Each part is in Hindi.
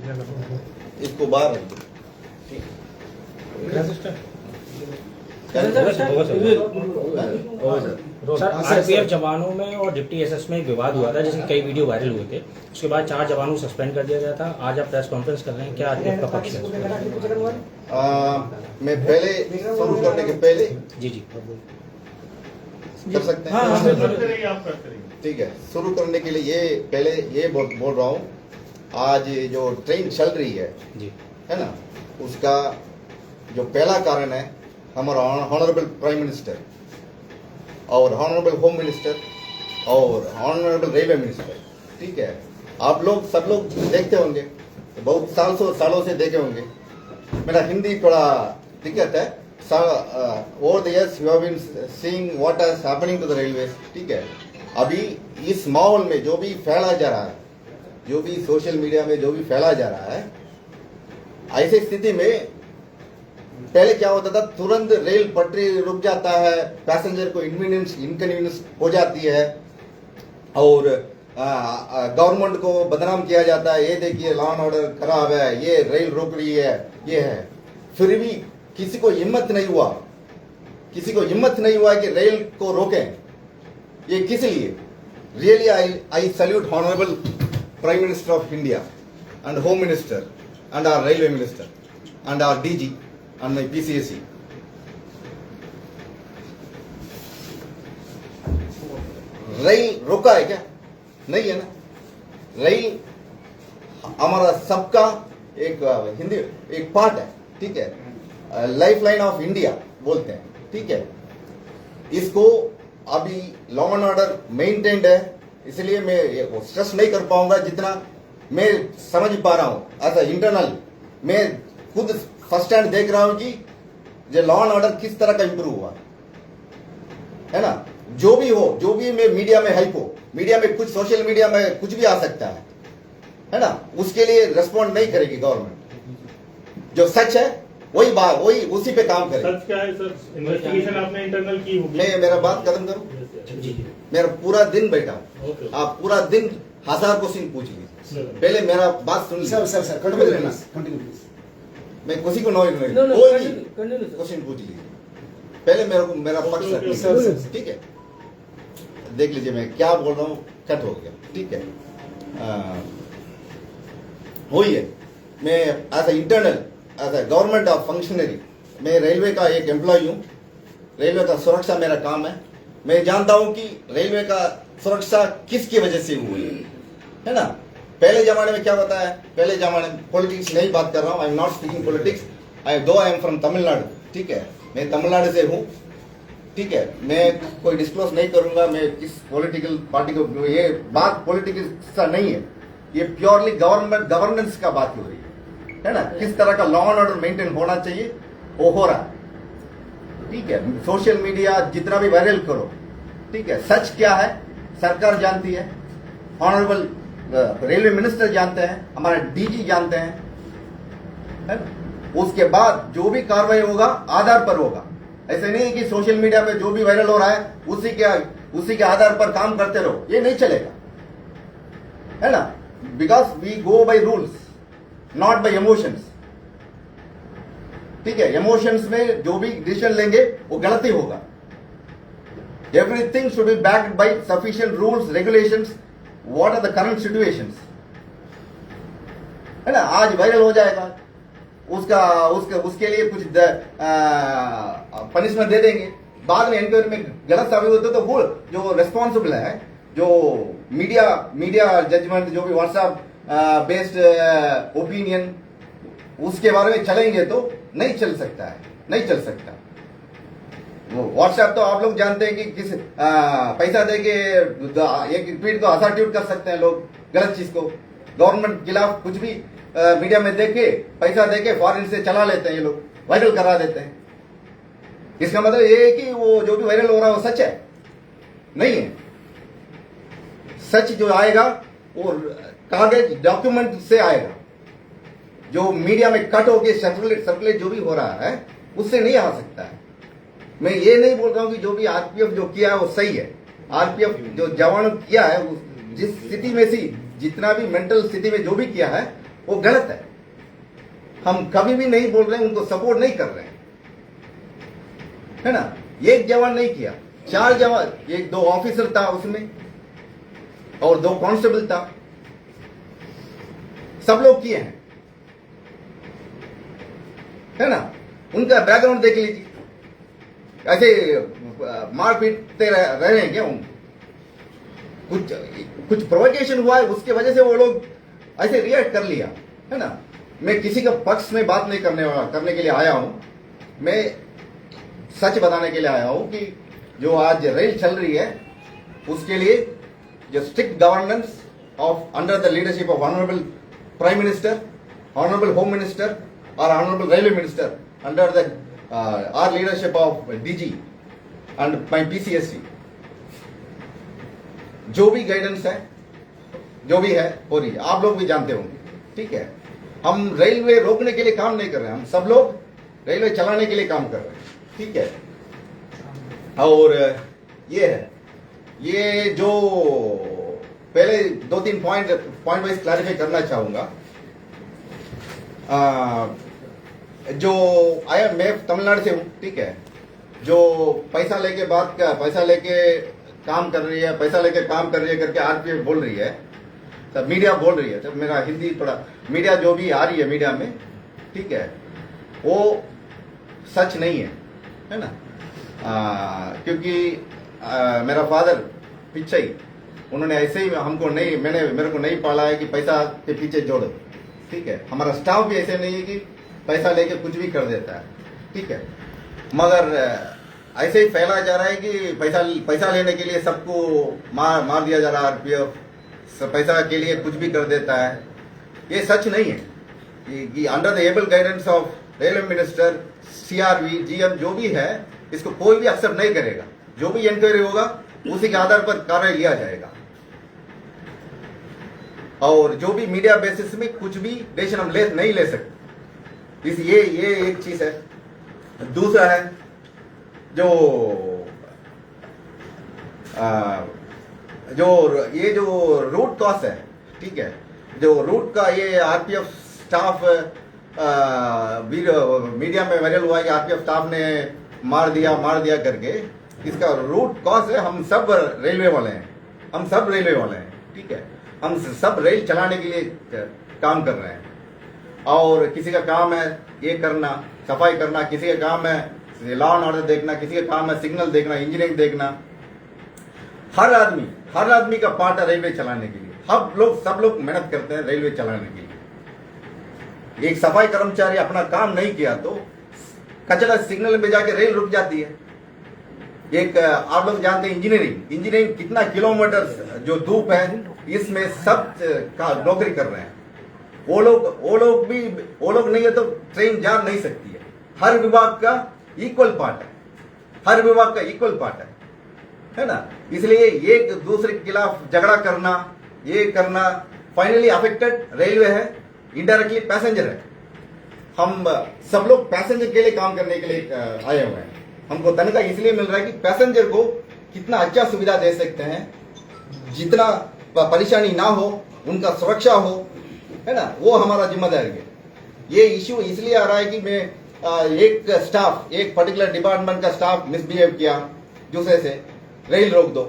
इसको बाहर रख दो। सर आरपीएफ जवानों में और डिप्टी एसएस में एक विवाद हुआ था जिसमें कई वीडियो वायरल हुए थे। उसके बाद 4 जवानों को सस्पेंड कर दिया गया था। आज आप प्रेस कॉन्फ्रेंस कर रहे हैं, क्या आरपीएफ का पक्ष है? मैं पहले शुरू करने के पहले जी जी कर सकते हैं। ठीक है, शुरू करने के लिए ये पहले ये बोल रहा हूँ, आज जो ट्रेन चल रही है जी, है ना, उसका जो पहला कारण है हमारा ऑनरेबल प्राइम मिनिस्टर और ऑनरेबल होम मिनिस्टर और ऑनरेबल रेलवे मिनिस्टर। ठीक है, आप लोग सब लोग देखते होंगे, बहुत सालों से देखे होंगे। मेरा हिंदी थोड़ा दिक्कत है। Over the years you have been seeing what is happening to the railways. ठीक है, अभी इस माहौल में जो भी फैला जा रहा है, जो भी सोशल मीडिया में जो भी फैला जा रहा है, ऐसी स्थिति में पहले क्या होता था, तुरंत रेल पटरी रुक जाता है, पैसेंजर को इनकन्वीनियंस हो जाती है और गवर्नमेंट को बदनाम किया जाता है। ये देखिए लॉ एंड ऑर्डर खराब है, ये रेल रोक रही है, ये है। फिर भी किसी को हिम्मत नहीं हुआ कि रेल को रोकें। ये किस लिए? Really I salute honourable prime minister of India and home minister and our railway minister and our DG and my PCSE. Rail रोका है क्या? नहीं है ना। रेल हमारा सबका एक हिंदी एक पार्ट है। ठीक है, लाइफ लाइन ऑफ इंडिया बोलते हैं। ठीक है, इसको अभी लॉ एंड ऑर्डर मेंटेन्ड है, इसलिए मैं स्ट्रेस नहीं कर पाऊंगा जितना मैं समझ पा रहा हूं। ऐसा इंटरनल मैं खुद फर्स्ट हैंड देख रहा हूं कि जो लॉ एंड ऑर्डर किस तरह का इंप्रूव हुआ है ना। जो भी हो, जो भी में मीडिया में हेल्प हो, मीडिया में कुछ सोशल मीडिया में कुछ भी आ सकता है ना, उसके लिए रेस्पॉन्ड नहीं करेगी गवर्नमेंट। जो सच है वही बात, वही उसी पे काम करेगी। सच क्या है सर? इन्वेस्टिगेशन आपने इंटरनल की होगी। मैं मेरा बात खत्म करूं। मेरा पूरा दिन बैठा हूं, आप पूरा दिन 1000 क्वेश्चन पूछ लीजिए। पहले मेरा बात सुन लीजिए। Sir continue please. मैं किसी को कोई क्वेश्चन पूछ लीजिए। पहले मेरा पक्ष रखिए। ठीक है, देख लीजिए मैं क्या बोल रहा हूँ, कट हो गया। ठीक है, वही है। मैं as a internal, as a government of functionary, मैं रेलवे का एक एम्प्लॉय हूँ। रेलवे का सुरक्षा मेरा काम है। मैं जानता हूँ कि रेलवे का सुरक्षा किसकी वजह से हुई है ना। पहले जमाने में क्या होता है, पहले जमाने में पॉलिटिक्स नहीं बात कर रहा हूँ, I am not speaking politics, I am from Tamil Nadu. ठीक है, मैं तमिलनाडु से हूँ। ठीक है, मैं कोई डिस्क्लोज नहीं करूंगा मैं किस पॉलिटिकल पार्टी को। ये बात पॉलिटिकल सा नहीं है, ये प्योरली गवर्नेंस का बात हो रही है ना। किस तरह का लॉ एंड ऑर्डर मेंटेन होना चाहिए वो हो रहा है। ठीक है, सोशल मीडिया जितना भी वायरल करो, ठीक है, सच क्या है सरकार जानती है, ऑनरेबल रेलवे मिनिस्टर जानते हैं, हमारे डीजी जानते हैं, है? उसके बाद जो भी कार्रवाई होगा आधार पर होगा। ऐसे नहीं कि सोशल मीडिया में जो भी वायरल हो रहा है उसी के आधार पर काम करते रहो, ये नहीं चलेगा, है ना। Because we go by rules, not by emotions. ठीक है, इमोशंस में जो भी डिसीजन लेंगे वो गलती होगा। Everything should be backed by sufficient rules, regulations, what are the current situations, है ना। आज वायरल हो जाएगा, उसके लिए कुछ पनिशमेंट दे देंगे, बाद में इंक्वायरी में गलत साबित होता तो वो जो रिस्पॉन्सिबल है, जो मीडिया जजमेंट, जो भी व्हाट्सएप बेस्ड ओपिनियन, उसके बारे में चलेंगे तो नहीं चल सकता है, नहीं चल सकता। वो व्हाट्सएप तो आप लोग जानते हैं कि किस पैसा देके एक ट्वीट को असर्ट्यूट कर सकते हैं लोग, गलत चीज को गवर्नमेंट के खिलाफ कुछ भी मीडिया में देके पैसा देके फॉरेन से चला लेते हैं, ये लोग वायरल करा देते हैं। इसका मतलब ये है कि वो जो भी वायरल हो रहा है वो सच है नहीं है। सच जो आएगा वो कागज डॉक्यूमेंट से आएगा, जो मीडिया में कट होके सर्कुलेट जो भी हो रहा है उससे नहीं आ सकता है। मैं ये नहीं बोल रहा हूं कि जो भी आरपीएफ जो किया है वो सही है। आरपीएफ जो जवानों किया है जिस स्थिति में सी, जितना भी मेंटल स्थिति में जो भी किया है वो गलत है। हम कभी भी नहीं बोल रहे हैं, उनको सपोर्ट नहीं कर रहे हैं, है ना। एक जवान नहीं किया, 4 जवान, एक 2 ऑफिसर था उसमें और 2 कांस्टेबल था, सब लोग किए हैं, है ना। उनका बैकग्राउंड देख लीजिए, ऐसे मार पीटते रहे हैं क्या उनको? कुछ प्रोवोकेशन हुआ है, उसके वजह से वो लोग ऐसे रिएक्ट कर लिया, है ना। मैं किसी का पक्ष में बात नहीं करने के लिए आया हूं, मैं सच बताने के लिए आया हूं कि जो आज रेल चल रही है उसके लिए जो strict governance of under the leadership of honourable prime minister, honourable home minister और honourable railway minister under the our leadership of DG and my PCSC, जो भी गाइडेंस है, जो भी है हो रही है, आप लोग भी जानते होंगे, ठीक है। हम रेलवे रोकने के लिए काम नहीं कर रहे हैं, हम सब लोग रेलवे चलाने के लिए काम कर रहे हैं, ठीक है। और ये है, ये जो पहले 2-3 पॉइंट वाइज क्लैरिफाई करना चाहूंगा। जो आया, मैं तमिलनाडु से हूं, ठीक है। जो पैसा लेके काम कर रही है, पैसा लेके काम कर रही है करके आरपीएफ बोल रही है, तब मीडिया बोल रही है, तब मेरा हिंदी थोड़ा, मीडिया जो भी आ रही है मीडिया में, ठीक है, वो सच नहीं है ना। क्योंकि मेरा फादर पिछई, उन्होंने ऐसे ही हमको नहीं, मेरे को नहीं पाला है कि पैसा के पीछे जोड़ो, ठीक है। हमारा स्टाफ भी ऐसे नहीं है कि पैसा लेके कुछ भी कर देता है, ठीक है। मगर ऐसे ही फैला जा रहा है कि पैसा लेने के लिए सबको मार दिया जा रहा है, आरपीएफ पैसा के लिए कुछ भी कर देता है। ये सच नहीं है कि under the able guidance of railway minister, CR-V, GM जो भी है, इसको कोई भी एक्सेप्ट नहीं करेगा। जो भी इंक्वायरी होगा उसी के आधार पर कार्रवाई लिया जाएगा, और जो भी मीडिया बेसिस में कुछ भी डिसीजन हम नहीं ले सकते। ये एक चीज है। दूसरा है जो रूट कॉज है, ठीक है, जो रूट का ये आरपीएफ स्टाफ मीडिया में वायरल हुआ कि आरपीएफ स्टाफ ने मार दिया करके, इसका रूट कॉज है हम सब रेलवे वाले हैं, ठीक है। हम सब रेल चलाने के लिए काम कर रहे हैं, और किसी का काम है ये करना, सफाई करना, किसी का काम है लॉ एंड ऑर्डर देखना, किसी का काम है सिग्नल देखना, इंजीनियरिंग देखना। हर आदमी का पार्ट है रेलवे चलाने के लिए। सब लोग मेहनत करते हैं रेलवे चलाने के लिए। एक सफाई कर्मचारी अपना काम नहीं किया तो कचरा सिग्नल में जाके रेल रुक जाती है। एक आप लोग जानते हैं इंजीनियरिंग कितना किलोमीटर जो धूप है, इसमें सब का नौकरी कर रहे हैं। वो लोग नहीं है तो ट्रेन जा नहीं सकती है। हर विभाग का इक्वल पार्ट है ना। इसलिए एक दूसरे के खिलाफ झगड़ा करना, ये करना, फाइनली अफेक्टेड रेलवे है, इनडायरेक्टली पैसेंजर है। हम सब लोग पैसेंजर के लिए काम करने के लिए आए हुए हैं। हमको तनख्वाह इसलिए मिल रहा है कि पैसेंजर को कितना अच्छा सुविधा दे सकते हैं, जितना परेशानी ना हो, उनका सुरक्षा हो, है ना, वो हमारा जिम्मेदारी है। ये इश्यू इसलिए आ रहा है कि मैं एक पर्टिकुलर डिपार्टमेंट का स्टाफ मिसबिहेव किया, दूसरे से रेल रोक दो।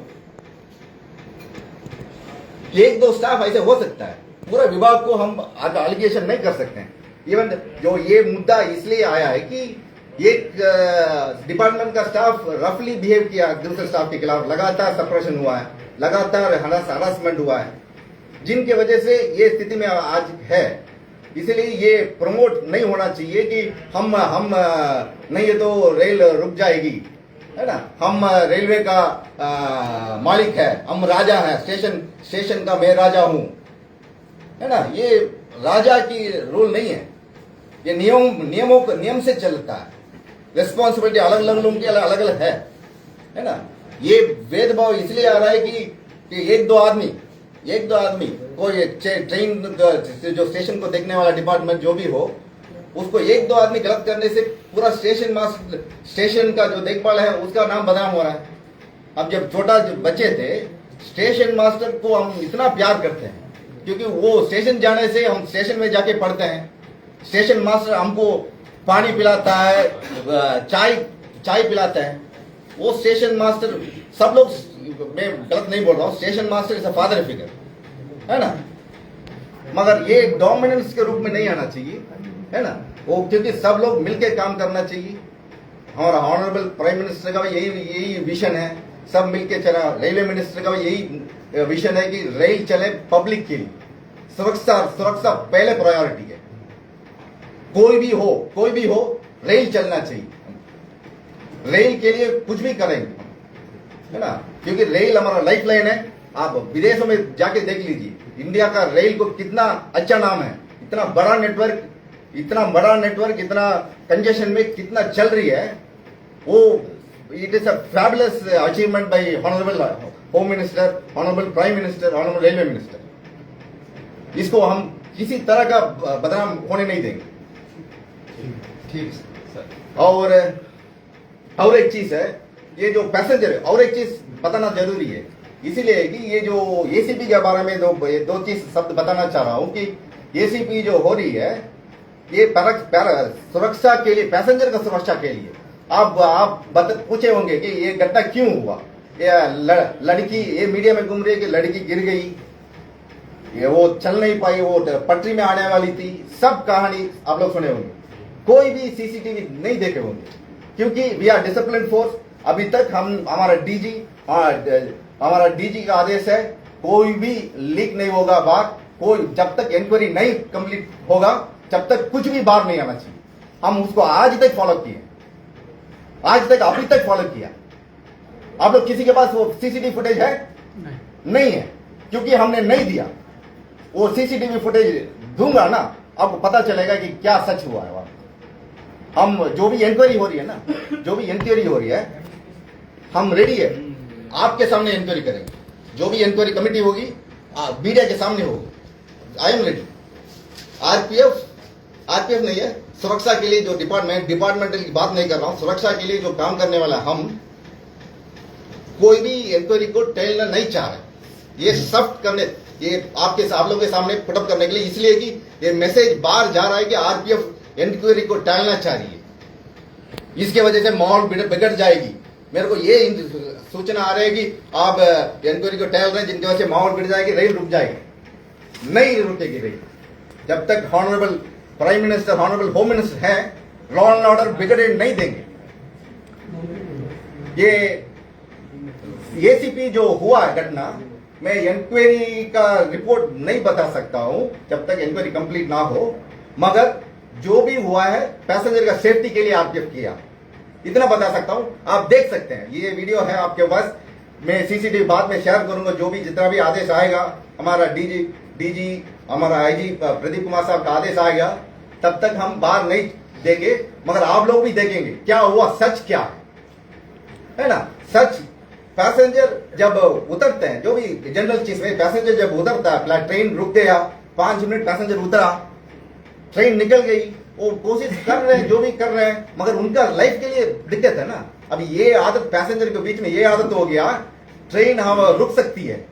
1-2 स्टाफ ऐसे हो सकता है, पूरा विभाग को हम एलिगेशन नहीं कर सकते हैं। इवन जो ये मुद्दा इसलिए आया है कि एक डिपार्टमेंट का स्टाफ रफली बिहेव किया दूसरे स्टाफ के खिलाफ, लगातार सप्रेशन हुआ है, लगातार हरासमेंट हुआ है, जिनके वजह से ये स्थिति में आज है। इसलिए ये प्रमोट नहीं होना चाहिए कि हम नहीं है तो रेल रुक जाएगी, है ना। हम रेलवे का मालिक है, हम राजा है, स्टेशन का मैं राजा हूं, है ना। ये राजा की रूल नहीं है, ये नियम से चलता है। रिस्पॉन्सिबिलिटी अलग अलग लोगों की अलग अलग है ना। ये भेदभाव इसलिए आ रहा है कि एक दो आदमी कोई ट्रेन जो स्टेशन को देखने वाला डिपार्टमेंट जो भी हो, उसको 1-2 आदमी गलत करने से पूरा स्टेशन का जो देखभाल है उसका नाम बदनाम हो रहा है। अब जब छोटा बच्चे थे, स्टेशन मास्टर को हम इतना प्यार करते हैं, क्योंकि वो स्टेशन जाने से हम स्टेशन में जाके पढ़ते हैं, स्टेशन मास्टर हमको पानी पिलाता है, चाय पिलाता है। वो स्टेशन मास्टर, सब लोग, मैं गलत नहीं बोल रहा हूँ, station master is a father figure, है ना, मगर ये डोमिनेंस के रूप में नहीं आना चाहिए, है ना, वो क्योंकि सब लोग मिलकर काम करना चाहिए। हमारा ऑनरेबल प्राइम मिनिस्टर का भी यही विजन है, सब मिलके चला। रेलवे मिनिस्टर का भी यही विजन है कि रेल चले पब्लिक के लिए, सुरक्षा पहले प्रायोरिटी है। कोई भी हो रेल चलना चाहिए। रेल के लिए कुछ भी करेंगे, है ना, क्योंकि रेल हमारा लाइफ लाइन है। आप विदेशों में जाके देख लीजिए, इंडिया का रेल को कितना अच्छा नाम है, इतना बड़ा नेटवर्क, इतना कंजेशन में कितना चल रही है। वो it is a fabulous achievement bye honourable home minister, honourable prime minister, honourable railway minister. इसको हम किसी तरह का बदनाम होने नहीं देंगे। ठीक सर। और एक चीज है, ये जो पैसेंजर है, और एक चीज बताना जरूरी है, इसीलिए कि ये जो एसीपी के बारे में दो चीज शब्द बताना चाह रहा हूं कि एसीपी जो हो रही है, ये सुरक्षा के लिए, पैसेंजर का सुरक्षा के लिए। आप पूछे होंगे कि ये घटना क्यों हुआ, लड़की, ये मीडिया में घूम रही है कि लड़की गिर गई, ये वो चल नहीं पाई, वो पटरी में आने वाली थी, सब कहानी आप लोग सुने होंगे। कोई भी सीसीटीवी नहीं देखे होंगे, क्योंकि वी आर डिसिप्लिन फोर्स। अभी तक हमारा डीजी का आदेश है, कोई भी लीक नहीं होगा बात, कोई जब तक इंक्वायरी नहीं कंप्लीट होगा जब तक कुछ भी बाहर नहीं आना चाहिए। हम उसको आज तक फॉलो किए, अभी तक फॉलो किया। आप लोग किसी के पास वो सीसीटीवी फुटेज है? नहीं है, क्योंकि हमने नहीं दिया। वो सीसीटीवी फुटेज दूंगा ना, आपको पता चलेगा कि क्या सच हुआ है वहां। हम जो भी इंक्वायरी हो रही है, हम रेडी है, आपके सामने इंक्वायरी करेंगे। जो भी इंक्वायरी कमेटी होगी मीडिया के सामने होगी। I am ready. आरपीएफ नहीं है, सुरक्षा के लिए जो डिपार्टमेंटल की बात नहीं कर रहा हूं, सुरक्षा के लिए जो काम करने वाला, हम कोई भी इंक्वायरी को टैलना नहीं चाह रहे। ये सब करने, ये आप लोगों के सामने पुटअप करने के लिए, इसलिए कि ये मैसेज बाहर जा रहा है कि आरपीएफ इंक्वायरी को टालना चाह रही है। इसके वजह से माहौल बिगड़ जाएगी। मेरे को ये सूचना आ रही है कि आप इंक्वायरी को टाल रहे हैं, जिनकी वजह से माहौल बिगड़ जाएगी, रेल रुक जाएगी। नहीं रुकेगी रेल जब तक honourable prime minister, honourable home minister है, लॉ एंड ऑर्डर बिगड़े नहीं देंगे। ये एसीपी जो हुआ है घटना, मैं इंक्वायरी का रिपोर्ट नहीं बता सकता हूं जब तक इंक्वायरी कंप्लीट ना हो, मगर जो भी हुआ है पैसेंजर का सेफ्टी के लिए आरपीएफ किया, इतना बता सकता हूं। आप देख सकते हैं, ये वीडियो है आपके पास, मैं सीसीटीवी बाद में शेयर करूंगा। जो भी जितना भी आदेश आएगा, हमारा डीजी हमारा आईजी प्रदीप कुमार साहब का आदेश आएगा, तब तक हम बाहर नहीं देंगे, मगर आप लोग भी देखेंगे क्या हुआ, सच क्या है ना। सच, पैसेंजर जब उतरते हैं, जो भी जनरल चीज में पैसेंजर जब उतरता है, ट्रेन रुक गया, 5 मिनट पैसेंजर उतरा, ट्रेन निकल गई, वो कोशिश कर रहे हैं, जो भी कर रहे हैं, मगर उनका लाइफ के लिए दिक्कत है ना। अभी ये आदत पैसेंजर के बीच में ये आदत हो गया, ट्रेन हम रुक सकती है,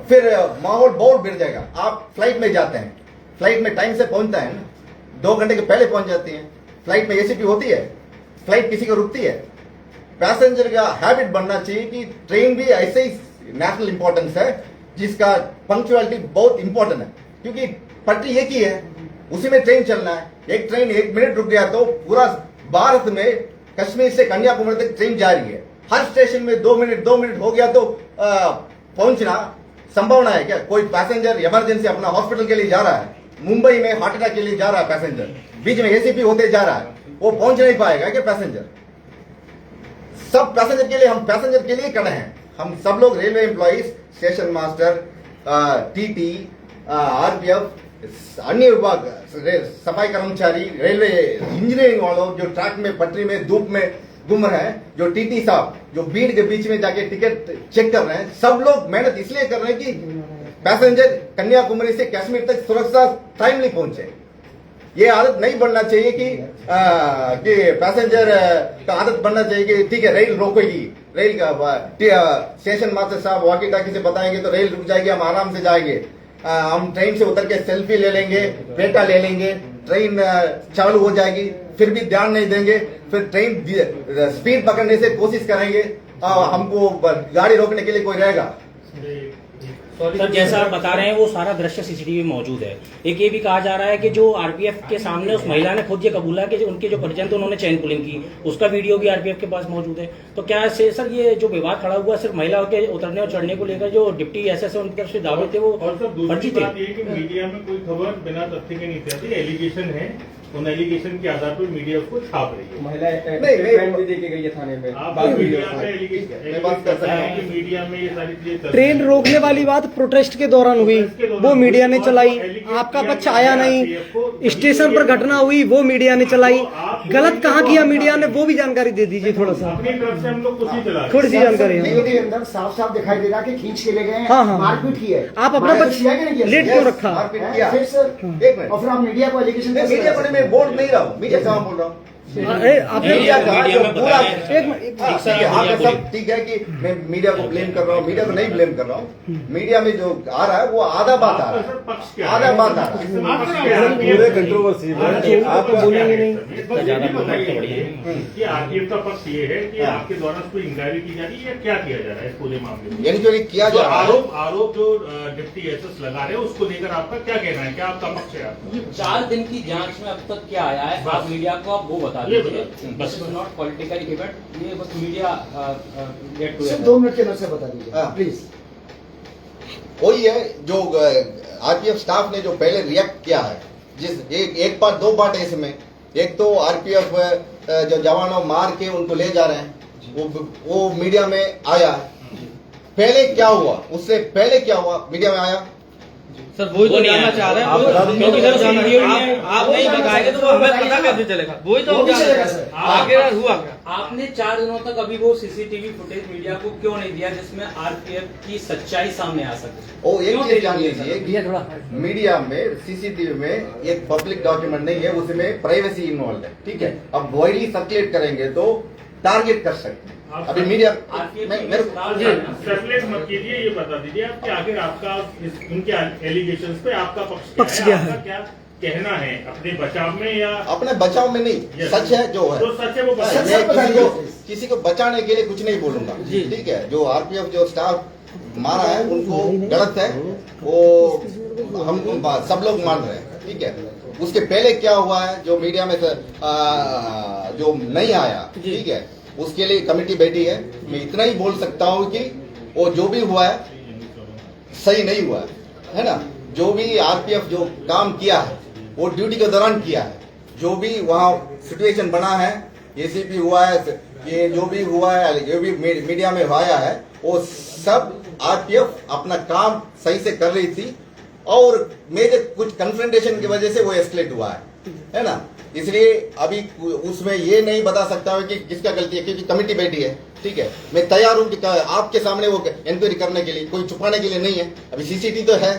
फिर माहौल बहुत बिगड़ जाएगा। आप फ्लाइट में जाते हैं, फ्लाइट में टाइम से पहुंचता है ना, 2 घंटे के पहले पहुंच जाती है। फ्लाइट में एसीपी होती है, फ्लाइट किसी को रुकती है। पैसेंजर का हैबिट बनना चाहिए कि ट्रेन भी ऐसे ही नेशनल इंपॉर्टेंस है, जिसका पंक्चुअलिटी बहुत इंपॉर्टेंट है, क्योंकि पटरी एक ही है, उसी में ट्रेन चलना है। एक ट्रेन 1 मिनट रुक गया तो पूरा भारत में कश्मीर से कन्याकुमारी तक ट्रेन जा रही है। हर स्टेशन में 2 मिनट हो गया तो पहुंचना संभावना है क्या? कोई पैसेंजर इमरजेंसी अपना हॉस्पिटल के लिए जा रहा है, मुंबई में हार्ट अटैक के लिए जा रहा है पैसेंजर, बीच में एसीपी होते जा रहा है, वो पहुंच नहीं पाएगा क्या पैसेंजर? सब पैसेंजर के लिए, हम पैसेंजर के लिए खड़े हैं। हम सब लोग railway employees, station master, TT, RPF, अन्य विभाग, सफाई कर्मचारी, रेलवे इंजीनियरिंग वालों जो ट्रैक में, पटरी में, धूप में घूम रहे हैं, जो टीटी साहब जो भीड़ के बीच में जाके टिकट चेक कर रहे हैं, सब लोग मेहनत इसलिए कर रहे हैं कि पैसेंजर कन्याकुमारी से कश्मीर तक सुरक्षा टाइमली पहुंचे। ये आदत नहीं बनना चाहिए कि पैसेंजर का आदत बनना चाहिए कि ठीक है रेल रोकेगी, रेल का स्टेशन मास्टर साहब वॉकी टाकी से बताएंगे तो रेल रुक जाएगी, हम आराम से जाएंगे। हम ट्रेन से उतर के सेल्फी ले लेंगे, पेटा ले लेंगे, ट्रेन चालू हो जाएगी, फिर भी ध्यान नहीं देंगे, फिर ट्रेन स्पीड पकड़ने से कोशिश करेंगे, हमको गाड़ी रोकने के लिए कोई रहेगा। सर जैसा आप बता रहे हैं वो सारा दृश्य सीसीटीवी में मौजूद है। एक ये भी कहा जा रहा है कि जो आरपीएफ के सामने उस महिला ने खुद ये कबूला कि जो उनके जो परिजन थे उन्होंने चेन पुलिंग की, उसका वीडियो भी आरपीएफ के पास मौजूद है। तो क्या से सर ये जो विवाद खड़ा हुआ सिर्फ महिला के उतरने और चढ़ने को लेकर जो डिप्टी एसएस है उनकी तरफ से दावे थे वो और सर फर्जी दूसरी थे? बात ये कि मीडिया में कोई खबर बिना तथ्य के नहीं आती, एलिगेशन है, उन एलिगेशन के आधार पर मीडिया उसको छाप रही है। महिला भी देके गई है थाने में। आप बात मीडिया वीडियो पे एलिगेशन करते हैं कि मीडिया में ये सारी चीजें ट्रेन रोकने वाली बात प्रोटेस्ट के दौरान हुई, वो मीडिया ने चलाई, आपका पक्ष आया नहीं। स्टेशन पर घटना हुई, वो मीडिया ने चलाई। गलत कहाँ किया मीडिया ने, वो भी जानकारी दे दीजिए थोड़ा सा, अपनी तरफ से हम लोग कुछ ही चला थोड़ी सी जानकारी है। वीडियो के अंदर साफ साफ दिखाई दे रहा है कि खींच के ले गए हैं, हाँ, हाँ। मारपीट की है। आप अपना मारपीट पक्ष किया कि नहीं किया? लेट क्यों रखा? मारपीट किया। फिर सर एक मिनट, और फिर आप मीडिया को एलिगेशन मीडिया पर मैं बोल नहीं रहा हूँ, मीडिया कहाँ बोल रहा हूँ, आपने मीडिया का मीडिया में पूरा बताया। एक मिनट, हाँ, ठीक है, आपका सब ठीक है कि मैं मीडिया को ब्लेम कर रहा हूँ, मीडिया को नहीं ब्लेम कर रहा हूँ। मीडिया में जो आ रहा है वो आधा बात आ रहा पक्ष है, क्या आधा बात आ रहा है। पूरे कंट्रोवर्सी आप बोलेंगे नहीं। ज्यादा बोलना तो बढ़िया है। कि आरपीएफ का पक्ष ये है कि आपके द्वारा कोई इंक्वायरी की जा रही है या क्या किया जा रहा है इस पूरे मामले में? इंक्वायरी किया जो जा रहा है। आरोप जो डिप्टी एसएस लगा रहे हैं उसको लेकर आपका क्या कहना है, क्या आपका पक्ष है आपका? ये 4 दिन की जांच में अब तक क्या आया है, आप मीडिया को आप वो बता ये दीजिए। बताइए। This is not political event, ये बस मीडिया गेट टू सिर्फ 2 मिनट के अंदर से बता दीजिए हाँ। प्लीज। वही है जो आरपीएफ स्टाफ ने जो पहले रिएक्ट किया है, जिस एक पार्ट दो पार्ट है इसमें। एक तो आरपीएफ जो जवानों मार के उनको ले जा रहे हैं, वो मीडिया में आया। पहले क्या हुआ, उससे पहले क्या हुआ मीडिया में आया। सर वही तो जानना चाह रहे हैं, क्योंकि सर उस वीडियो में आप नहीं बताएंगे तो हमें पता कैसे चलेगा? वही तो वो हम भी जानना चलेगा चाह रहे हैं। सर। आगे हुआ क्या? आपने 4 दिनों तक अभी वो सीसीटीवी फुटेज मीडिया को क्यों नहीं दिया जिसमें आरपीएफ की सच्चाई सामने आ सके? वो एक क्यों चीज देरी जान हुई है, लीजिए सर? कि मीडिया में सीसीटीवी में एक पब्लिक डॉक्यूमेंट नहीं है, उसमें प्राइवेसी इन्वॉल्व है। ठीक है, अब वाइडली सर्कुलेट करेंगे तो टारगेट कर सकते हैं। अभी मीडिया मेरे सर्कुलेट मत कीजिए, ये बता दीजिए आप कि आखिर आपका उनके एलिगेशंस पे आपका पक्ष क्या है? आपका क्या कहना है अपने बचाव में या अपने बचाव में नहीं, Yes. सच है जो है। जो सच है वो मैं बताइए। किसी को बचाने के लिए कुछ नहीं बोलूंगा। ठीक है, जो आरपीएफ जो स्टाफ मारा है उनको गलत है, वो हम सब लोग मान रहे हैं। ठीक है, उसके पहले क्या हुआ है जो मीडिया में जो नहीं आया, ठीक है, उसके लिए कमेटी बैठी है। मैं इतना ही बोल सकता हूँ कि वो जो भी हुआ है सही नहीं हुआ है ना। जो भी आरपीएफ जो काम किया है वो ड्यूटी के दौरान किया है। जो भी वहाँ सिचुएशन बना है, एसीपी हुआ है, ये जो भी हुआ है, जो भी मीडिया में आया है, वो सब आरपीएफ अपना काम सही से कर रही थी और मेजर कुछ कन्फ्रंटेशन की वजह से वो एस्केलेट हुआ है ना। इसलिए अभी उसमें ये नहीं बता सकता हूँ कि किसका गलती है, क्योंकि कमेटी बैठी है। ठीक है, मैं तैयार हूँ कि आपके सामने वो इंक्वायरी करने के लिए, कोई छुपाने के लिए नहीं है। अभी सीसीटीवी तो है,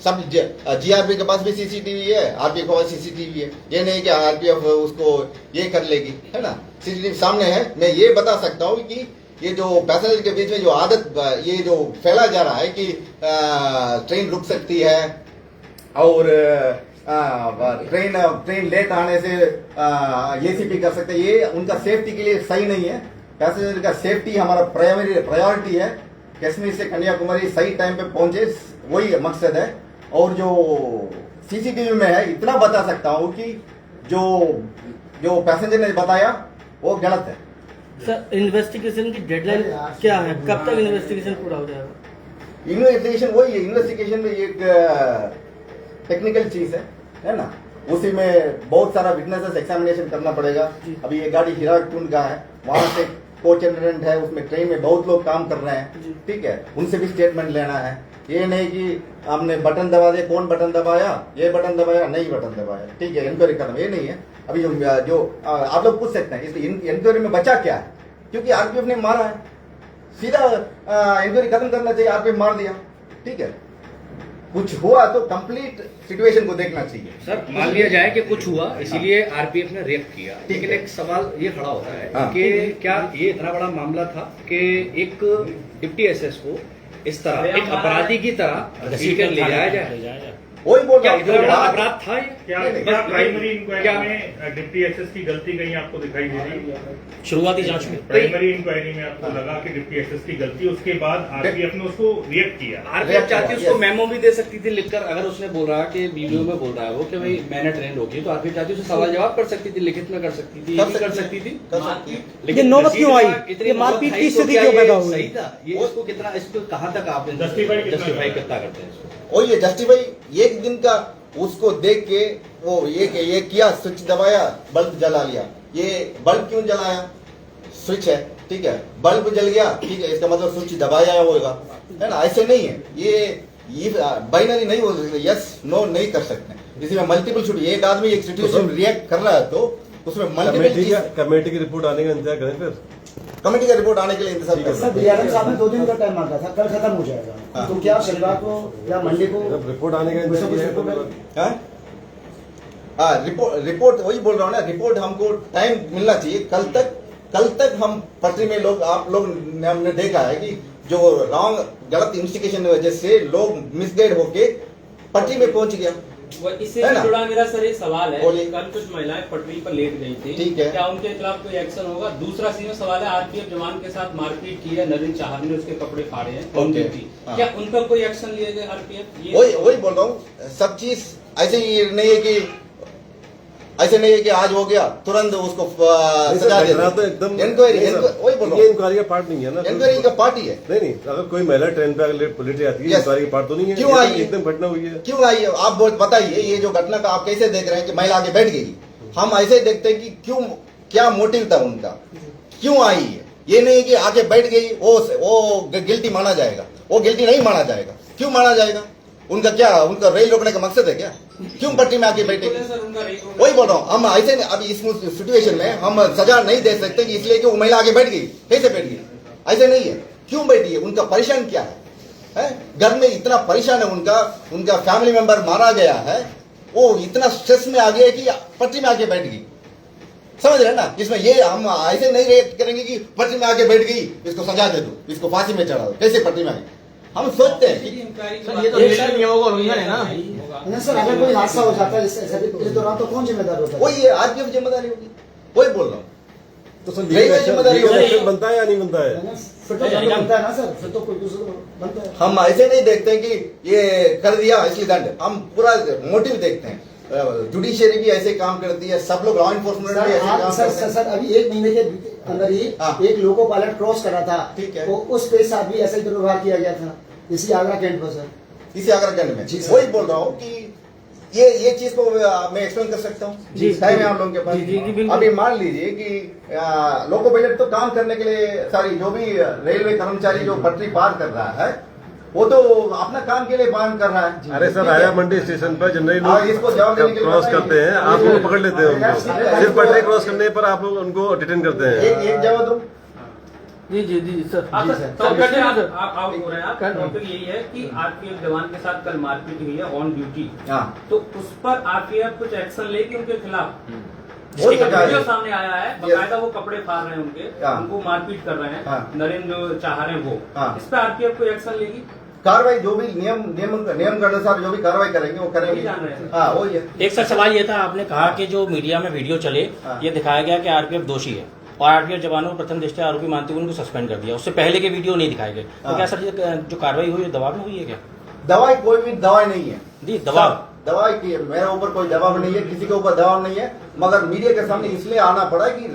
सब जीआरपी के पास भी सीसीटीवी है, आरपीएफ के पास सीसीटीवी है। ये नहीं कि आरपीएफ उसको ये कर लेगी, है ना। सीसीटीवी सामने है। मैं ये बता सकता हूँ कि ये जो पैसेंजर के बीच में जो आदत, ये जो फैला जा रहा है कि ट्रेन रुक सकती है और ट्रेन लेट आने से एसीपी कर सकते हैं, ये उनका सेफ्टी के लिए सही नहीं है। पैसेंजर का सेफ्टी हमारा प्रायोरिटी है। कश्मीर से कन्याकुमारी सही टाइम पे पहुंचे, वही मकसद है। और जो सीसीटीवी में है, इतना बता सकता हूँ कि जो पैसेंजर ने बताया वो गलत है। सर इन्वेस्टिगेशन की डेडलाइन क्या है, कब तक इन्वेस्टिगेशन पूरा हो जाएगा? इन्वेस्टिगेशन वही है, इन्वेस्टिगेशन में एक टेक्निकल चीज है ना। उसी में बहुत सारा विटनेसेस एग्जामिनेशन करना पड़ेगा। अभी ये गाड़ी हिराकून का है, वहां से कोच अटेंडेंट है, उसमें ट्रेन में बहुत लोग काम कर रहे हैं। ठीक है, उनसे भी स्टेटमेंट लेना है। ये नहीं कि हमने बटन दबा दिया, कौन बटन दबाया, ये बटन दबाया, नहीं बटन दबाया, ठीक है, इंक्वायरी करना, ये नहीं है। अभी जो आप लोग पूछ सकते हैं इस इंक्वायरी में बचा क्या है, क्योंकि आरपीएफ ने मारा है, सीधा इंक्वायरी खत्म करना चाहिए, आरपीएफ मार दिया। ठीक है, कुछ हुआ तो कंप्लीट सिचुएशन को देखना चाहिए। सर मान लिया जाए कि कुछ हुआ, इसीलिए आरपीएफ ने रिएक्ट किया, लेकिन एक सवाल ये खड़ा होता है कि क्या ये इतना बड़ा मामला था कि एक डिप्टी एसएस को इस तरह एक अपराधी की तरह घसीट कर ले जाया जाए। वही बोल रहा क्या हूँ इतना बड़ा बात- अपराध था ये? क्या क्या प्राइमरी इंक्वायरी में डिप्टी एसएस की गलती कहीं आपको दिखाई दे रही है? शुरुआती जांच में प्राइमरी इंक्वायरी में आपको लगा कि डिप्टी एसएस की गलती, उसके बाद आरपीएफ ने उसको रिएक्ट किया। आरपीएफ चाहती उसको मेमो भी दे सकती थी लिखकर, अगर उसने बोल रहा कि वीडियो में बोल रहा है वो कि भाई मैंने ट्रेन रोकी, तो आरपीएफ चाहती उसे सवाल जवाब कर सकती थी, लिखित में कर सकती थी, ये भी कर सकती थी। ये नौबत क्यों आई? इतनी ये मारपीट नौबत की आई तो स्थिति क्या क्यों ये पैदा हुई? सही था? ये इसको कितना, इसको कहाँ तक आप Justify कितना जस्टिफाई करते कितना करते हैं इसको? और ये जस्टिफाई एक दिन का उसको देख के वो ये किया, स्विच दबाया, बल्ब जला लिया। ये बल्ब क्यों जलाया? स्विच है, ठीक है, बल्ब जल गया, ठीक है, इसका मतलब स्विच दबाया होगा, है ना? ऐसे नहीं है, ये बाइनरी नहीं हो सकते, यस नो नहीं कर सकते। इसी में मल्टीपल शूट, एक आदमी एक सिचुएशन रिएक्ट कर रहा है तो उसमें मल्टीपल कमेटी की रिपोर्ट आने का इंतजार करें फिर। कमेटी का रिपोर्ट आने के लिए इंतजार कर सर डीआरएम साहब ने 2 दिन का टाइम मांगा था, कल खत्म हो जाएगा। हाँ। तो क्या शनिवार को या मंडे को रिपोर्ट आने का इंतजार हाँ? रिपोर्ट वही बोल रहा हूँ ना, रिपोर्ट हमको टाइम मिलना चाहिए। कल तक हम पटरी में लोग, आप लोग ने हमने देखा है कि जो रॉन्ग गलत इन्वेस्टिगेशन की वजह से लोग मिसगाइड होके पटरी में पहुंच गया। इससे है ना? जुड़ा मेरा सर ये सवाल है, बोलिए। कल कुछ महिलाएं पटरी पर लेट गई थी, ठीक है। क्या उनके खिलाफ कोई एक्शन होगा? दूसरा सीधा सवाल है, आरपीएफ जवान के साथ मारपीट की है, नरेंद्र चाहर ने उसके कपड़े फाड़े हैं, ओके। हाँ। क्या उन पर कोई एक्शन लिए गए आरपीएफ? वही बोल रहा हूँ, सब चीज ऐसे ही नहीं है कि आज हो गया तुरंत उसको सजा दे तो एकदम इंक्वायरी, वही बोल रहा ये हूँ, इंक्वायरी का पार्ट नहीं है ना। इंक्वायरी का पार्ट ही है। नहीं, अगर कोई महिला ट्रेन पे अगर लेट आती है, Yes. इंक्वायरी का पार्ट तो नहीं है। क्यों आई है? एकदम घटना हुई है। क्यों आई है? आप बताइए, ये जो घटना का आप कैसे देख रहे हैं कि महिला आगे बैठ गई? हम ऐसे देखते हैं कि क्यों, क्या मोटिव था उनका, क्यों आई है? ये नहीं कि आगे बैठ गई वो गिल्टी माना जाएगा, वो गिल्टी नहीं माना जाएगा। क्यों माना जाएगा? उनका क्या, उनका रेल रोकने का मकसद है क्या? क्यों पट्टी में आके बैठेगी? वही बोल रहा हूँ, हम ऐसे अभी इस सिचुएशन में हम सजा नहीं दे सकते कि इसलिए कि वो महिला आगे बैठ गई। कैसे बैठ गई? ऐसे नहीं है। क्यों बैठी है? उनका परेशान क्या है? घर में इतना परेशान है, उनका फैमिली मेंबर मारा गया है, वो इतना स्ट्रेस में आ गया कि पटरी में आके बैठ गई। समझ रहे हैं ना? इसमें ये हम ऐसे नहीं रिएक्ट करेंगे कि पटरी में आके बैठ गई, इसको सजा दे दो, इसको फांसी में चढ़ा दो। कैसे पटरी में आ गई? हम सोचते हैं कि ये तो नियमों का उल्लंघन है ना। नहीं सर, अगर कोई हादसा हो जाता है इस दौरान तो कौन जिम्मेदार होता है? वही है, आरपीएफ जिम्मेदारी होगी। वही बोल रहा हूँ। तो सर रेलवे जिम्मेदारी लीगल होगी। एक्शन बनता है या नहीं बनता है? फिर तो दंड बनता है ना सर, फिर तो कोई दूसरा बनता है। हम ऐसे नहीं देखते हैं कि ये कर दिया इसलिए दंड, हम पूरा मोटिव देखते हैं। जुडिशियरी भी ऐसे काम करती है, सब लोग लॉ इन्फोर्समेंट भी ऐसे काम करते हैं। सर अभी 1 महीने के अंदर ही हाँ। एक लोको पायलट क्रॉस कर रहा था, ठीक है। तो उस पे साथ भी ऐसा ही दुर्व्यवहार किया गया था इसी आगरा कैंट पर सर। इसी आगरा कैंट में जी सर। वही बोल रहा हूँ कि ये चीज को मैं एक्सप्लेन कर सकता हूँ। जी, टाइम है आप लोगों के पास? जी, बिल्कुल। अभी मान लीजिए कि लोको पायलट तो काम करने के लिए, सॉरी, जो भी रेलवे कर्मचारी जो पटरी पार कर रहा है वो तो अपना काम के लिए पार कर रहा है। अरे सर, राजा मंडी स्टेशन पर जनरली हाँ, इसको जवाब देने के लिए क्रॉस बताइए। करते हैं, आप लोग पकड़ लेते हैं उनको। सिर्फ पटरी क्रॉस करने पर आप लोग उनको डिटेन करते हैं। एक जवाब दो। जी जी जी सर। आप जी सर, सर। टॉपिक सर, आप सर, आउट हो रहे हैं। आप टॉपिक यही है कि आरपीएफ जवान के साथ कल मारपीट हुई है ऑन ड्यूटी, हाँ, तो उस पर आरपीएफ कुछ एक्शन लेगी उनके खिलाफ? वो तो क्या वीडियो है? सामने आया है, बकायदा वो कपड़े फाड़ रहे हैं उनके, हाँ। उनको मारपीट कर रहे हैं, हाँ। नरेंद्र जो चाह रहे हैं वो, हाँ। इस पर आरपीएफ कोई एक्शन लेगी? कार्रवाई जो भी नियम के अनुसार जो भी कार्रवाई करेंगे वो करेंगे। वही जान रहे हैं। हाँ, वही है। एक सर सवाल ये था, आपने कहा कि जो मीडिया में वीडियो चले, हाँ। ये दिखाया गया कि आरपीएफ दोषी है और आरपीएफ जवानों को प्रथम दृष्टया आरोपी मानते हुए उनको सस्पेंड कर दिया, उससे पहले के वीडियो नहीं दिखाए गए। तो हाँ। क्या सर ये जो कार्रवाई हुई है दबाव में हुई है क्या? दवाई कोई भी दवाई नहीं है जी, दबाव। दवाई की मेरे ऊपर कोई दबाव नहीं है, किसी के ऊपर दबाव नहीं है, मगर मीडिया के सामने इसलिए आना पड़ा कि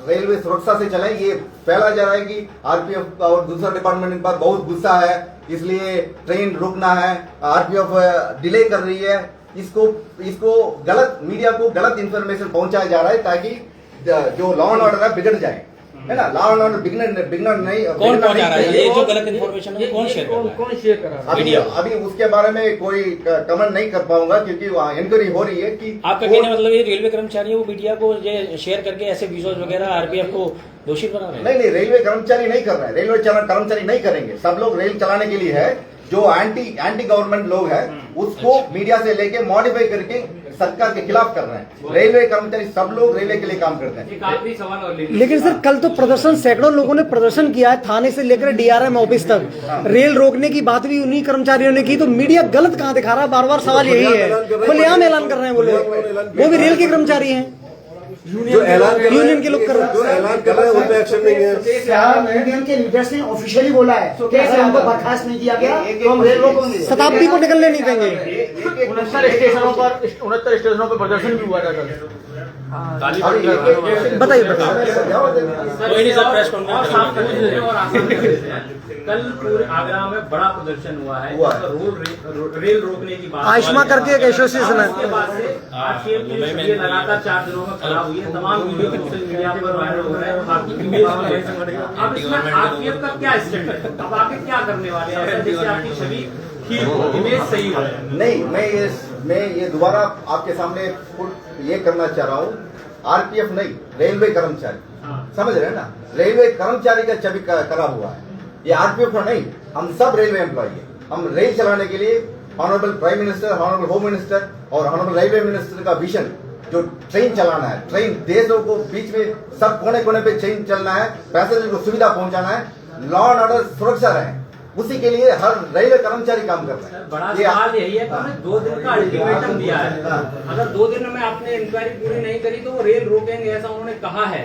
रेलवे सुरक्षा से चले। ये फैला जा रहा है कि आरपीएफ और दूसरा डिपार्टमेंट के पास बहुत गुस्सा है, इसलिए ट्रेन रुकना है, आरपीएफ डिले कर रही है। इसको गलत, मीडिया को गलत इंफॉर्मेशन पहुंचाया जा रहा है ताकि जो लॉ एंड ऑर्डर है बिगड़ जाए, है ना? लॉ एंड ऑर्डर बिगड़ना नहीं। कौन पहुंचा रहा है? चाहिए। ये जो गलत इन्फॉर्मेशन है कौन शेयर कर रहा है? कौन शेयर कर रहा है? अभी अभी उसके बारे में कोई कमेंट नहीं कर पाऊंगा क्योंकि वहाँ इंक्वायरी हो रही है कि आपका कहने का मतलब ये रेलवे कर्मचारी वो मीडिया को ये शेयर करके ऐसे वीडियोज वगैरह आरपीएफ को दोषी बना रहे हैं? नहीं, रेलवे कर्मचारी नहीं कर रहे हैं, रेलवे कर्मचारी नहीं करेंगे। सब लोग रेल चलाने के लिए है, जो एंटी गवर्नमेंट लोग हैं उसको मीडिया से लेके मॉडिफाई करके सरकार के खिलाफ कर रहे हैं। रेलवे कर्मचारी सब लोग रेलवे के लिए काम करते हैं। एक आखिरी सवाल और ले लेकिन सर कल तो प्रदर्शन सैकड़ों लोगों ने प्रदर्शन किया है, थाने से लेकर डीआरएम ऑफिस तक। रेल रोकने की बात भी उन्हीं कर्मचारियों ने की, तो मीडिया गलत कहाँ दिखा रहा है? बार बार सवाल यही है। खुलेआम ऐलान कर रहे हैं वो लोग, वो भी रेल के कर्मचारी हैं, जो ऐलान कर रहे हैं, यूनियन के लोग कर रहे हैं। जो ऐलान कर रहे हैं उन पे एक्शन नहीं है। यूनियन के लीडर्स ने ऑफिशियली बोला है कि अगर हमको बर्खास्त नहीं किया गया तो हम रेल रोकेंगे, शताब्दी को निकलने नहीं देंगे। 69 स्टेशनों पर प्रदर्शन भी हुआ था कल। बताइए कोई नहीं सर, प्रेस कल पूरे आगरा में बड़ा प्रदर्शन हुआ है, रेल रोकने की बात। आयुष्मा करके एक एसोसिएशन है। उसके बाद से आरपीएफ की छवि लगातार 4 दिनों में खराब हुई है, तमाम वीडियो सोशल मीडिया पर वायरल हो रहे हैं। आपकी इमेज अब इसमें आरपीएफ का क्या स्टेप है? अब आगे क्या करने वाले हैं जिससे आपकी छवि ठीक हो, इमेज सही हो? नहीं, मैं ये दोबारा आपके सामने ये करना चाह रहा हूँ, आरपीएफ नहीं, रेलवे कर्मचारी, समझ रहे हैं ना? रेलवे कर्मचारी का छवि खराब हुआ है, ये आरपीएफ नहीं, हम सब रेलवे एम्प्लॉय है। हम रेल चलाने के लिए honourable prime minister, honourable home minister और ऑनरेबल रेलवे मिनिस्टर का विजन, जो ट्रेन चलाना है, ट्रेन देशों को बीच में सब कोने कोने पे ट्रेन चलना है, पैसेंजर को सुविधा पहुंचाना है, लॉ एंड ऑर्डर सुरक्षा रहे, उसी के लिए हर रेलवे कर्मचारी काम कर रहे हैं। बड़ा सवाल यही है कि उन्होंने 2 दिन का अल्टीमेटम दिया है, अगर 2 दिन में आपने इंक्वायरी पूरी नहीं करी तो वो रेल रोकेंगे, ऐसा उन्होंने कहा है।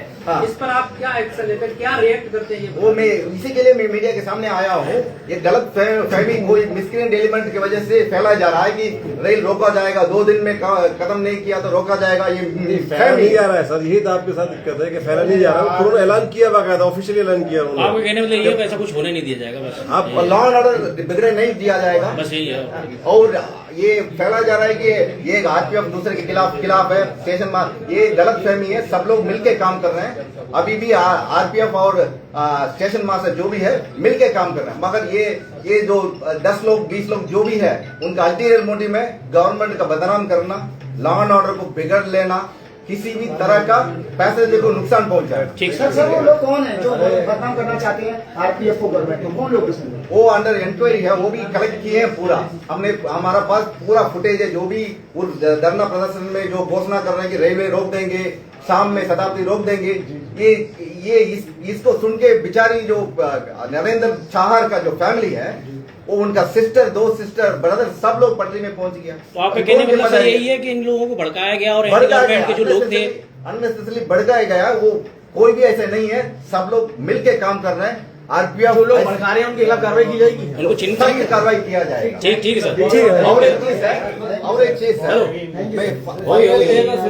इस पर आप क्या एक्शन लेते हैं, क्या रिएक्ट करते हैं? वो मैं इसी के लिए मैं मीडिया के सामने आया हूँ। ये गलत फहमी कोई मिसक्रिएंट एलिमेंट की वजह से फैलाया जा रहा है कि रेल रोका जाएगा, 2 दिन में कदम नहीं किया तो रोका जाएगा। ये फैला नहीं जा रहा है सर, यही तो आपके साथ दिक्कत है कि फैला नहीं जा रहा है। उन्होंने ऐलान किया, बाकायदा ऑफिशियली ऐलान किया उन्होंने। आपको कहने मतलब ये ऐसा कुछ होने नहीं दिया जाएगा, बस आप लॉ एंड ऑर्डर बिगड़े नहीं दिया जाएगा, बस यही है। और ये फैला जा रहा है कि ये आरपीएफ दूसरे के खिलाफ है, स्टेशन में, ये गलत फहमी है। सब लोग मिलके काम कर रहे हैं, अभी भी आरपीएफ और स्टेशन मास्टर जो भी है मिलके काम कर रहे हैं। मगर ये जो 10 लोग 20 लोग जो भी है, उनका अल्टीरियर मोटिव है गवर्नमेंट का बदनाम करना, लॉ एंड ऑर्डर को बिगड़ लेना, किसी भी तरह का पैसेंजर को नुकसान पहुंचाएगा। ठीक सर वो लोग कौन है जो बदनाम करना चाहते हैं आरपीएफ को गवर्नमेंट को? कौन लोग इसमें? वो अंडर इंक्वायरी है, वो भी कलेक्ट किए हैं पूरा। हमारा पास पूरा फुटेज है, जो भी धरना प्रदर्शन में जो घोषणा कर रहे हैं कि रेलवे रोक देंगे, शाम में शताब्दी रोक देंगे, इसको सुन के बेचारी जो नरेंद्र चाहर का जो फैमिली है, वो उनका सिस्टर, 2 सिस्टर, ब्रदर, सब लोग पटरी में पहुंच गया। तो आपका कहने का मतलब यही है कि इन लोगों को भड़काया गया और गवर्नमेंट के जो लोग थे अननेसेसरली भड़काया गया। वो कोई भी ऐसे नहीं है, सब लोग मिलके काम कर रहे हैं। आरपीएफ लोग भड़का रहे हैं, उनके खिलाफ कार्रवाई की जाएगी, उनको चिंता सख्त कार्रवाई किया जाएगा। ठीक है सर। और एक चीज है,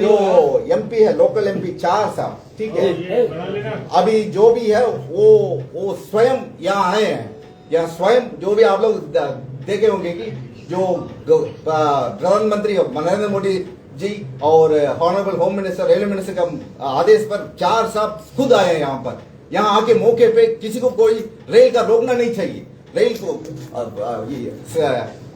जो एमपी है, लोकल एमपी 4 साहब, ठीक है, अभी जो भी है वो स्वयं यहाँ आए हैं। यहाँ स्वयं जो भी आप लोग देखे होंगे कि जो प्रधानमंत्री नरेंद्र मोदी जी और honourable home minister, railway minister का आदेश पर 4 साहब खुद आए हैं यहाँ पर। यहाँ आके मौके पे किसी को कोई रेल का रोकना नहीं चाहिए, रेल को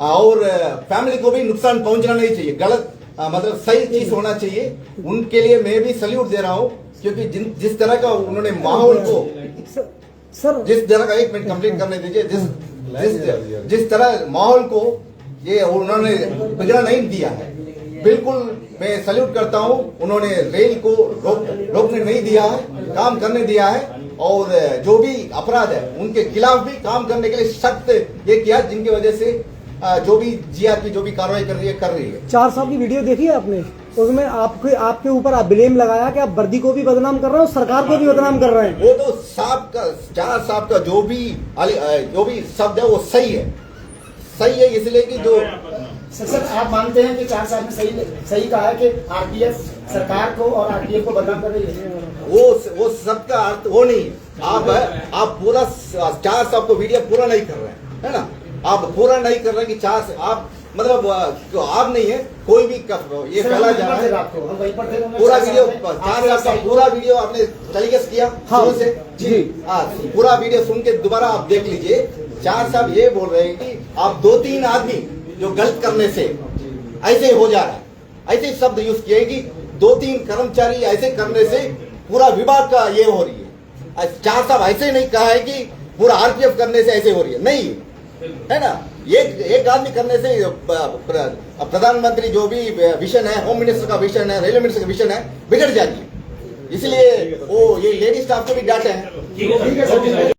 और फैमिली को भी नुकसान पहुंचना नहीं चाहिए, गलत मतलब सही चीज होना चाहिए। उनके लिए मैं भी सल्यूट दे रहा हूँ, क्योंकि जिस तरह का उन्होंने माहौल को, सर जिस तरह का, 1 मिनट कंप्लीट करने दीजिए, जिस तरह माहौल को ये उन्होंने बिगड़ा नहीं दिया है, बिल्कुल मैं सल्यूट करता हूं। उन्होंने रेल को रोकने नहीं दिया है, काम करने दिया है, और जो भी अपराध है उनके खिलाफ भी काम करने के लिए सख्त ये किया, जिनकी वजह से जो भी जीआरपी जो भी कार्रवाई कर रही है। 4 साहब की वीडियो देखी है आपने? उसमें आपके ऊपर आप ब्लेम लगाया कि आप वर्दी को भी बदनाम कर रहे हैं और सरकार को भी बदनाम कर रहे हैं। वो तो साहब का, 4 साहब का जो भी शब्द है वो सही है, इसलिए कि जो सर आप मानते हैं कि 4 साल में सही कहा है कि आरपीएफ सरकार को और आरपीएफ को बदनाम कर रही है? वो सबका अर्थ वो नहीं। आप पूरा 4 साहब को वीडियो पूरा नहीं कर रहे हैं, है ना? आप पूरा नहीं कर रहे हैं कि 4 से आप मतलब आप नहीं है, कोई भी ये फैला जा रहा है। पूरा वीडियो 4 साल का पूरा वीडियो आपने टेलीकास्ट किया शुरू से जी? पूरा वीडियो सुन के दोबारा आप देख लीजिए। 4 साहब ये बोल रहे हैं कि आप 2-3 आदमी जो गलत करने से ऐसे हो जा रहा है, ऐसे शब्द यूज किए कि 2-3 कर्मचारी ऐसे करने से पूरा विभाग का ये हो रही है। 4 साहब ऐसे नहीं कहा है कि पूरा आरपीएफ करने से ऐसे हो रही है, नहीं है ना? एक आदमी करने से प्रधानमंत्री जो भी विजन है, होम मिनिस्टर का विजन है, रेलवे मिनिस्टर का विजन है, बिगड़ जाएगी। इसलिए वो ये लेडी स्टाफ को भी डांटे हैं। ठीक है सर।